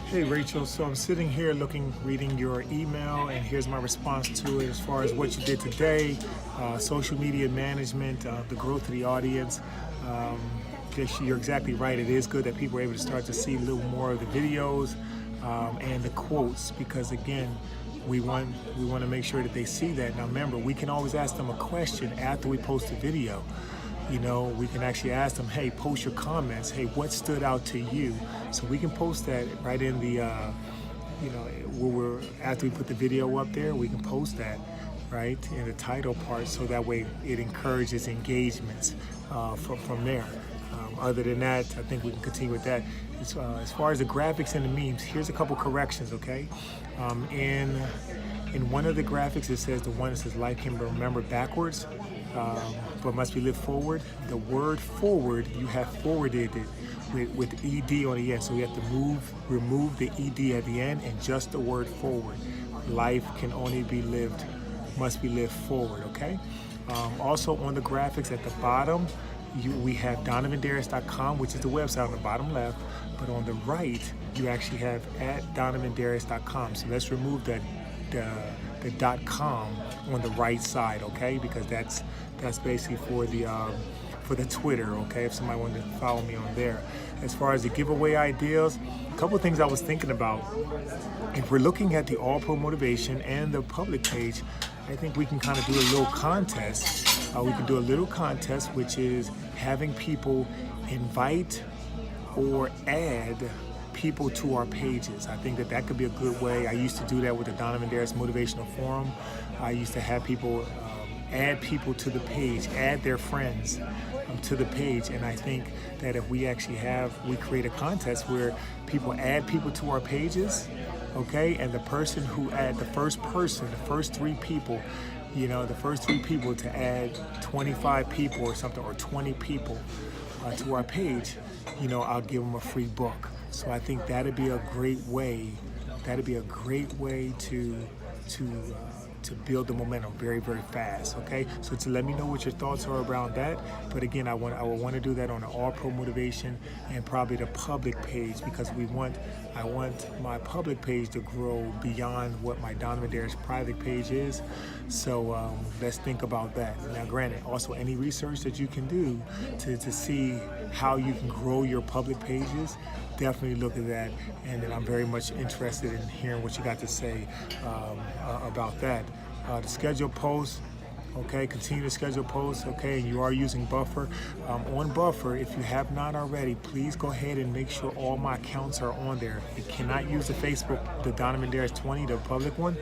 Hey Rachel, so I'm sitting here reading your email, and here's my response to it as far as what you did today, social media management, the growth of the audience. Guess you're exactly right. It is good that people are able to start to see a little more of the videos and the quotes, because again, we want to make sure that they see that. Now remember, we can always ask them a question after we post a video. You know, we can actually ask them, hey, post your comments. Hey, what stood out to you? So we can post that right in the, after we put the video up there, we can post that right in the title part, so that way it encourages engagements from there. Other than that, I think we can continue with that. As far as the graphics and the memes, here's a couple corrections, okay? In one of the graphics, it says the one that says life can be remembered backwards, but must be lived forward. The word forward, you have forwarded it with ED on the end. So we have to remove the ED at the end and just the word forward. Life can only be lived, must be lived forward, okay? Also on the graphics at the bottom, we have DonovanDarius.com, which is the website on the bottom left, but on the right, you actually have at DonovanDarius.com. So let's remove the .com on the right side, okay? Because that's basically for the Twitter, okay? If somebody wanted to follow me on there. As far as the giveaway ideas, a couple of things I was thinking about. If we're looking at the All Pro Motivation and the public page, I think we can kind of do a little contest. We can do a little contest, which is having people invite or add people to our pages. I think that could be a good way. I used to do that with the Donovan Darius Motivational Forum. I used to have people add people to the page, add their friends to the page, and I think that if we actually create a contest where people add people to our pages, okay, and the first three people, the first three people to add 25 people or something, or 20 people to our page, I'll give them a free book. So I think that'd be a great way. That'd be a great way to build the momentum very, very fast. Okay, so to let me know what your thoughts are around that. But again, I would want to do that on the All Pro Motivation and probably the public page, because I want my public page to grow beyond what my Donovan Darius private page is. So let's think about that. Now, granted, also any research that you can do to see how you can grow your public pages, definitely look at that. And then I'm very much interested in hearing what you got to say about that. The schedule posts, okay, continue to schedule posts, okay, and you are using Buffer. On Buffer, if you have not already, please go ahead and make sure all my accounts are on there. You cannot use the Facebook, the Donovan Darius 20, the public one,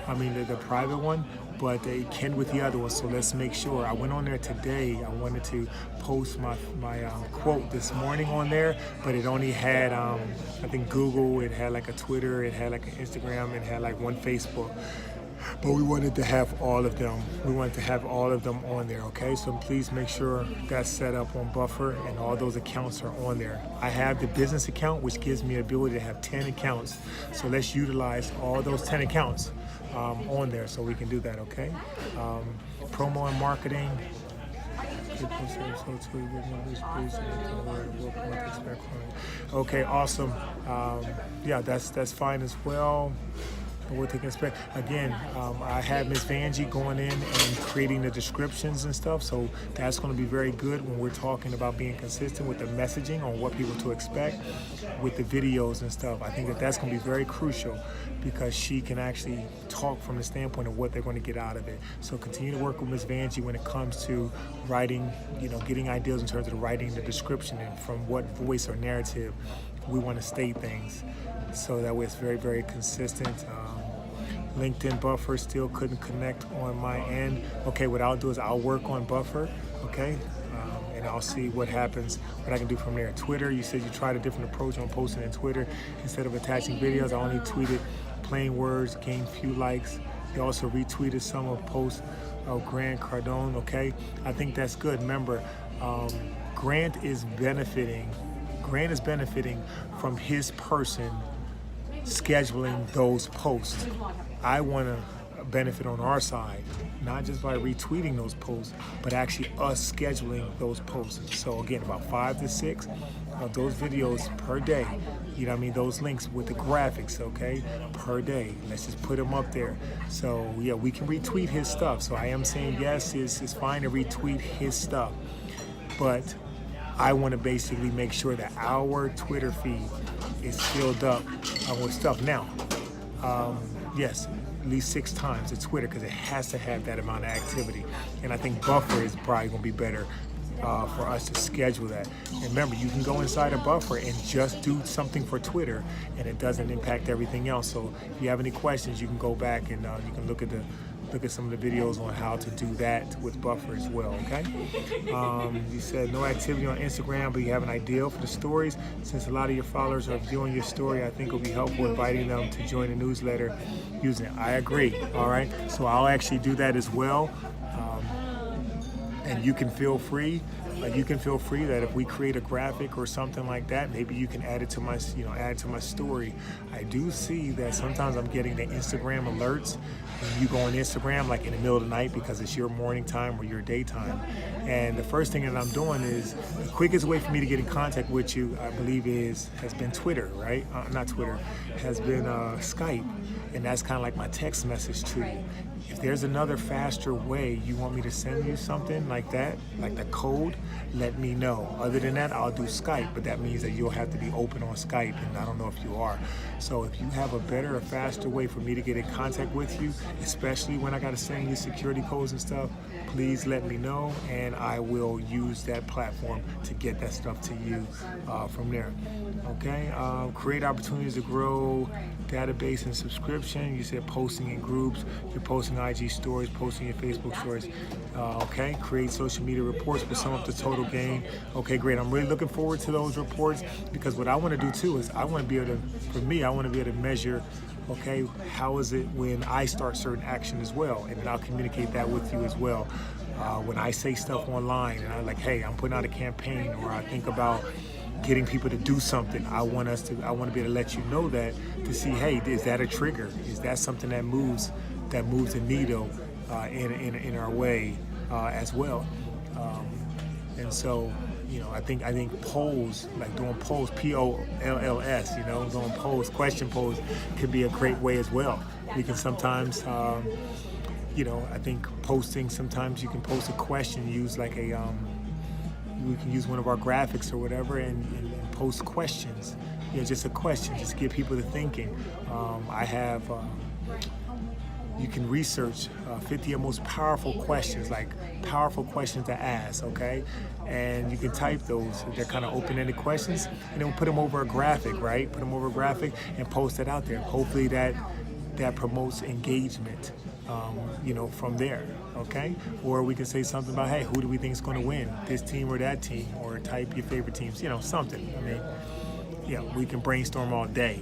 the private one, but they can with the other one, so let's make sure. I went on there today. I wanted to post my quote this morning on there, but it only had, I think Google, it had like a Twitter, it had like an Instagram, it had like one Facebook. But we wanted to have all of them. We wanted to have all of them on there, okay? So please make sure that's set up on Buffer and all those accounts are on there. I have the business account, which gives me the ability to have 10 accounts. So let's utilize all those 10 accounts on there so we can do that, okay? Promo and marketing. Okay, awesome. Yeah, that's fine as well. What they can expect. Again, I have Ms. Vanjie going in and creating the descriptions and stuff, so that's going to be very good when we're talking about being consistent with the messaging on what people to expect with the videos and stuff. I think that's going to be very crucial, because she can actually talk from the standpoint of what they're going to get out of it. So continue to work with Ms. Vanjie when it comes to writing, getting ideas in terms of writing the description and from what voice or narrative we want to state things. So that way it's very, very consistent. LinkedIn Buffer still couldn't connect on my end. Okay, what I'll do is I'll work on Buffer, okay? And I'll see what happens, what I can do from there. Twitter, you said you tried a different approach on posting in Twitter. Instead of attaching videos, I only tweeted plain words, gained few likes. You also retweeted some of posts of Grant Cardone, okay? I think that's good. Remember, Grant is benefiting from his person scheduling those posts. I want to benefit on our side, not just by retweeting those posts, but actually us scheduling those posts. So again, about 5 to 6 of those videos per day, you know what I mean, those links with the graphics, okay, per day. Let's just put them up there. So yeah, we can retweet his stuff. So I am saying yes, it's fine to retweet his stuff, but I want to basically make sure that our Twitter feed is filled up with stuff. Now, yes, at least 6 times at Twitter, because it has to have that amount of activity. And I think Buffer is probably going to be better for us to schedule that. And remember, you can go inside a Buffer and just do something for Twitter, and it doesn't impact everything else. So if you have any questions, you can go back and you can look at some of the videos on how to do that with Buffer as well, okay? You said no activity on Instagram, but you have an idea for the stories. Since a lot of your followers are viewing your story, I think it will be helpful inviting them to join the newsletter using it. I agree, all right? So I'll actually do that as well. And you can feel free that if we create a graphic or something like that, maybe you can add it to my, add it to my story. I do see that sometimes I'm getting the Instagram alerts when you go on Instagram like in the middle of the night because it's your morning time or your daytime. And the first thing that I'm doing is the quickest way for me to get in contact with you, I believe, has been Twitter, right? Not Twitter, has been Skype. And that's kind of like my text message to you. If there's another faster way you want me to send you something like that, like the code, let me know. Other than that, I'll do Skype, but that means that you'll have to be open on Skype, and I don't know if you are. So if you have a better or faster way for me to get in contact with you, especially when I got to send you security codes and stuff, please let me know, and I will use that platform to get that stuff to you from there. Okay, create opportunities to grow database and subscription. You said posting in groups, you're posting IG stories, posting your Facebook stories. Okay, create social media reports to sum up the total gain. Okay, great. I'm really looking forward to those reports, because what I want to do too is I want to be able to, for me, I want to be able to measure, okay, how is it when I start certain action as well, and then I'll communicate that with you as well. When I say stuff online and I'm like, hey, I'm putting out a campaign, or I think about getting people to do something, I want to be able to let you know that, to see, hey, is that a trigger? Is that something that moves the needle in our way as well? And so, I think polls, like doing polls, POLLS, doing polls, question polls, could be a great way as well. We can sometimes, I think posting, sometimes you can post a question, use like we can use one of our graphics or whatever and post questions. Just a question, just get people to thinking. I have, you can research 50 of most powerful questions, like powerful questions to ask, okay? And you can type those. They're kind of open-ended questions, and then we'll put them over a graphic, right? Put them over a graphic and post it out there. Hopefully that promotes engagement, from there, okay? Or we can say something about, hey, who do we think is going to win, this team or that team, or type your favorite teams, something. I mean, we can brainstorm all day.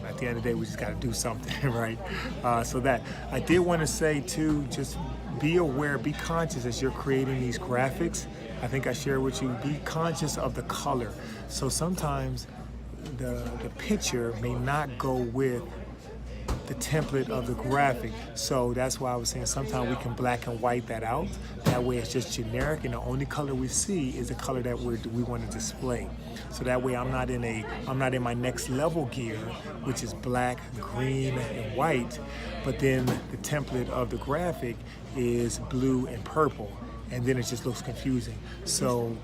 At the end of the day, we just got to do something, right? So that I did want to say too, just be aware, be conscious as you're creating these graphics. I think I shared with you, be conscious of the color. So sometimes the picture may not go with the template of the graphic. So that's why I was saying sometimes we can black and white that out. That way it's just generic, and the only color we see is the color that we want to display. So that way I'm not in my next level gear, which is black, green, and white, but then the template of the graphic is blue and purple, and then it just looks confusing. So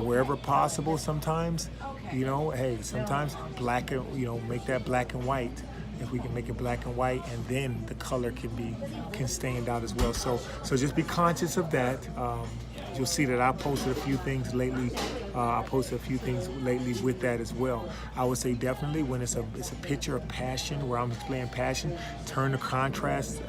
wherever possible, sometimes, hey, sometimes black and, make that black and white. If we can make it black and white, and then the color can stand out as well. So just be conscious of that. You'll see that I posted a few things lately. With that as well. I would say definitely when it's a picture of passion, where I'm displaying passion, turn the contrast,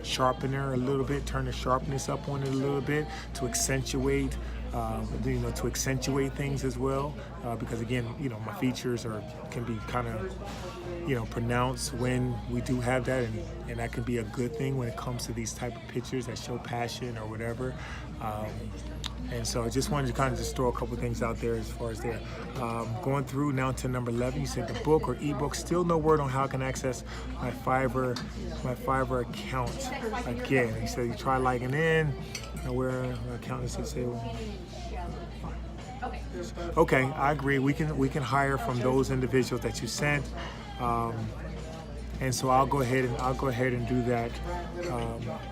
sharpener a little bit, turn the sharpness up on it a little bit to accentuate. To accentuate things as well, because again, my features can be kind of, pronounced when we do have that, and that can be a good thing when it comes to these type of pictures that show passion or whatever. And so I just wanted to kind of just throw a couple things out there as far as there. Going through now to number 11, you said the book or ebook. Still no word on how I can access my Fiverr account again. He said you try logging in. And where my account is disabled. Okay, I agree. We can hire from those individuals that you sent. And so I'll go ahead and do that.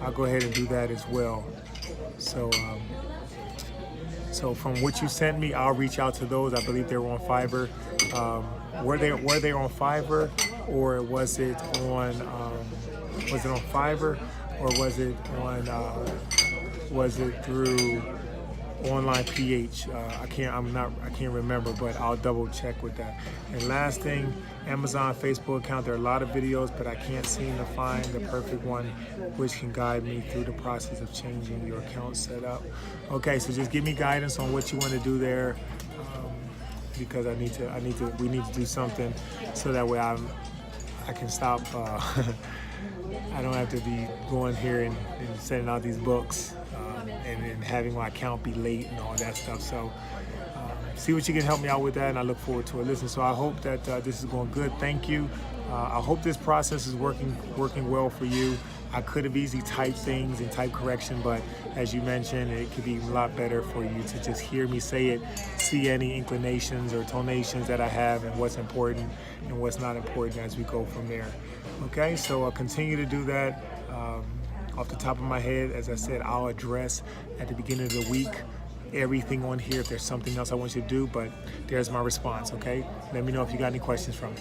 I'll go ahead and do that as well. So from what you sent me, I'll reach out to those. I believe they were on Fiverr. Were they on Fiverr, or was it on Fiverr, or was it through Online PH? I can't remember, but I'll double check with that. And last thing, Amazon Facebook account. There are a lot of videos, but I can't seem to find the perfect one which can guide me through the process of changing your account setup. Okay, so just give me guidance on what you want to do there, because we need to do something so that way I can stop. I don't have to be going here and sending out these books and having my account be late and all that stuff. So see what you can help me out with that, and I look forward to it. Listen, so I hope that this is going good. Thank you. I hope this process is working well for you. I could have easily typed things and type correction, but as you mentioned, it could be a lot better for you to just hear me say it, see any inclinations or tonations that I have, and what's important and what's not important as we go from there. Okay, so I'll continue to do that. Off the top of my head, as I said, I'll address at the beginning of the week everything on here if there's something else I want you to do, but there's my response, okay? Let me know if you got any questions from me.